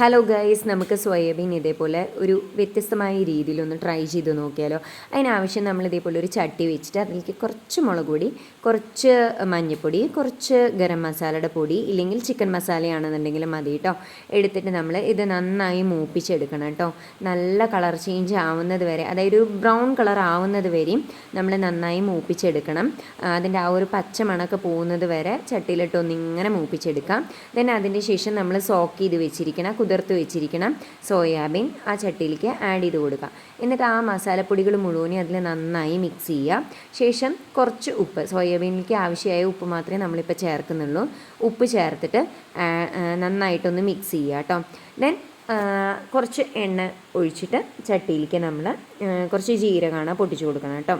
Hello guys, നമുക്ക് soybean ഇതേപോലെ ഒരു വ്യത്യസ്തമായ രീതിയിലൊന്ന് ട്രൈ ചെയ്ത് നോക്കിയാലോ. അതിനാവശ്യം നമ്മൾ ഇതേപോലെ ഒരു ചട്ടി വെച്ചിട്ട് അതിലേക്ക് കുറച്ച് മുളക് പൊടി, കുറച്ച് മഞ്ഞൾപ്പൊടി, കുറച്ച് ഗരം മസാലയുടെ പൊടി, ഇല്ലെങ്കിൽ ചിക്കൻ മസാലയാണെന്നുണ്ടെങ്കിൽ മതി കേട്ടോ. എടുത്തിട്ട് നമ്മൾ ഇത് നന്നായി മൂപ്പിച്ചെടുക്കണം കേട്ടോ. നല്ല കളർ ചേഞ്ച് ആവുന്നത് വരെ, അതായത് ഒരു ബ്രൗൺ കളർ ആവുന്നത് വരെയും നമ്മൾ നന്നായി മൂപ്പിച്ചെടുക്കണം. അതിൻ്റെ ആ ഒരു പച്ച മണമൊക്കെ പോകുന്നത് വരെ ചട്ടിയിലിട്ടൊന്നിങ്ങനെ മൂപ്പിച്ചെടുക്കാം. ദെൻ അതിൻ്റെ ശേഷം നമ്മൾ സോക്ക് ചെയ്ത് വെച്ചിരിക്കണം, കുതിർത്ത് വെച്ചിരിക്കണം സോയാബീൻ ആ ചട്ടിയിലേക്ക് ആഡ് ചെയ്ത് കൊടുക്കുക. എന്നിട്ട് ആ മസാലപ്പൊടികൾ മുഴുവനും അതിൽ നന്നായി മിക്സ് ചെയ്യുക. ശേഷം കുറച്ച് ഉപ്പ്, സോയാബീനിലേക്ക് ആവശ്യമായ ഉപ്പ് മാത്രമേ നമ്മളിപ്പോൾ ചേർക്കുന്നുള്ളൂ. ഉപ്പ് ചേർത്തിട്ട് നന്നായിട്ടൊന്ന് മിക്സ് ചെയ്യുക കേട്ടോ. ദെൻ കുറച്ച് എണ്ണ ഒഴിച്ചിട്ട് ചട്ടിയിലേക്ക് നമ്മൾ കുറച്ച് ജീരകമാണ് പൊട്ടിച്ച് കൊടുക്കണം കേട്ടോ.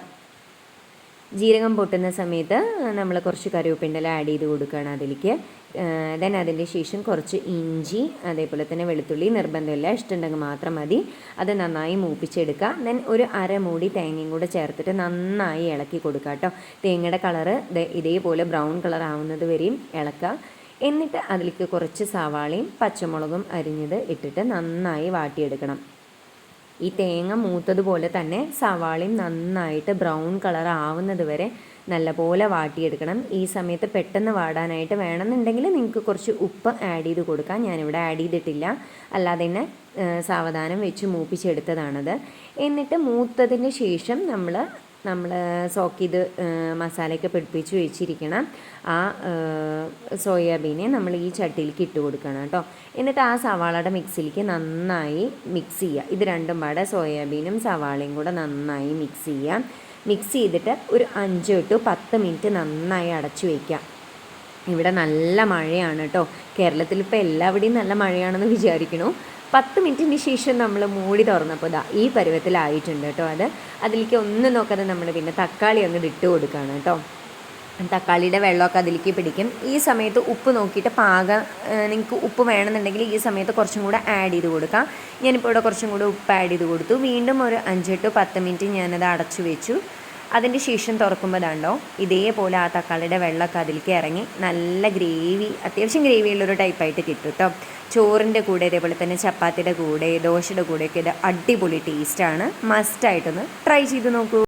ജീരകം പൊട്ടുന്ന സമയത്ത് നമ്മൾ കുറച്ച് കറിവേപ്പിൻ്റെ ആഡ് ചെയ്ത് കൊടുക്കുകയാണ് അതിലേക്ക്. ദെൻ അതിൻ്റെ ശേഷം കുറച്ച് ഇഞ്ചി, അതേപോലെ തന്നെ വെളുത്തുള്ളി നിർബന്ധമില്ല, ഇഷ്ടമുണ്ടെങ്കിൽ മാത്രം മതി. അത് നന്നായി മൂപ്പിച്ചെടുക്കുക. ദെൻ ഒരു അരമൂടി തേങ്ങയും കൂടെ ചേർത്തിട്ട് നന്നായി ഇളക്കി കൊടുക്കുക കേട്ടോ. തേങ്ങയുടെ കളറ് ഇതേപോലെ ബ്രൗൺ കളർ ആവുന്നത് വരെയും ഇളക്കുക. എന്നിട്ട് അതിലേക്ക് കുറച്ച് സവാളയും പച്ചമുളകും അരിഞ്ഞത് ഇട്ടിട്ട് നന്നായി വാട്ടിയെടുക്കണം. ഈ തേങ്ങ മൂത്തതുപോലെ തന്നെ സവാളയും നന്നായിട്ട് ബ്രൗൺ കളർ ആവുന്നത് വരെ നല്ലപോലെ വാട്ടിയെടുക്കണം. ഈ സമയത്ത് പെട്ടെന്ന് വാടാനായിട്ട് വേണമെന്നുണ്ടെങ്കിൽ നിങ്ങൾക്ക് കുറച്ച് ഉപ്പ് ആഡ് ചെയ്ത് കൊടുക്കാം. ഞാനിവിടെ ആഡ് ചെയ്തിട്ടില്ല, അല്ലാതെ തന്നെ സാവധാനം വെച്ച് മൂപ്പിച്ചെടുത്തതാണത്. എന്നിട്ട് മൂത്തതിന് ശേഷം നമ്മൾ സോക്ക് ചെയ്ത് മസാലയൊക്കെ പിടിപ്പിച്ച് വെച്ചിരിക്കണം ആ സോയാബീനെ നമ്മൾ ഈ ചട്ടിയിലേക്ക് ഇട്ട് കൊടുക്കണം കേട്ടോ. എന്നിട്ട് ആ സവാളയുടെ മിക്സിലേക്ക് നന്നായി മിക്സ് ചെയ്യുക. ഇത് രണ്ടും പാടെ സോയാബീനും സവാളയും കൂടെ നന്നായി മിക്സ് ചെയ്യാം. മിക്സ് ചെയ്തിട്ട് ഒരു 5 to 10 മിനിറ്റ് നന്നായി അടച്ചു വയ്ക്കുക. ഇവിടെ നല്ല മഴയാണ് കേട്ടോ. കേരളത്തിൽ ഇപ്പോൾ എല്ലാവിടെയും നല്ല മഴയാണെന്ന് വിചാരിക്കണു. 10 മിനിറ്റിന് ശേഷം നമ്മൾ മൂടി തുറന്നപ്പോൾ ഈ പരുവത്തിലായിട്ടുണ്ട് കേട്ടോ. അതിലേക്ക് ഒന്നും നോക്കാതെ നമ്മൾ പിന്നെ തക്കാളി അങ്ങോട്ട് ഇട്ട് കൊടുക്കുകയാണ് കേട്ടോ. തക്കാളിയുടെ വെള്ളമൊക്കെ അതിലേക്ക് പിടിക്കും. ഈ സമയത്ത് ഉപ്പ് നോക്കിയിട്ട് നിങ്ങൾക്ക് ഉപ്പ് വേണമെന്നുണ്ടെങ്കിൽ ഈ സമയത്ത് കുറച്ചും കൂടെ ആഡ് ചെയ്ത് കൊടുക്കാം. ഞാനിപ്പോൾ ഇവിടെ കുറച്ചും കൂടെ ഉപ്പ് ആഡ് ചെയ്ത് കൊടുത്തു. വീണ്ടും ഒരു 5 to 10 മിനിറ്റ് ഞാനത് അടച്ചു വെച്ചു. അതിൻ്റെ ശേഷം തുറക്കുമ്പോൾ ദാണ്ടോ ഇതേപോലെ ആ തക്കാളിയുടെ വെള്ളമൊക്കെ അതിലേക്ക് ഇറങ്ങി നല്ല ഗ്രേവി, അത്യാവശ്യം ഗ്രേവിയുള്ളൊരു ടൈപ്പായിട്ട് കിട്ടും കേട്ടോ. ചോറിൻ്റെ കൂടെ, ഇതേപോലെ തന്നെ ചപ്പാത്തിയുടെ കൂടെ, ദോശയുടെ കൂടെയൊക്കെ ഇത് അടിപൊളി ടേസ്റ്റാണ്. മസ്റ്റായിട്ടൊന്ന് ട്രൈ ചെയ്ത് നോക്കൂ.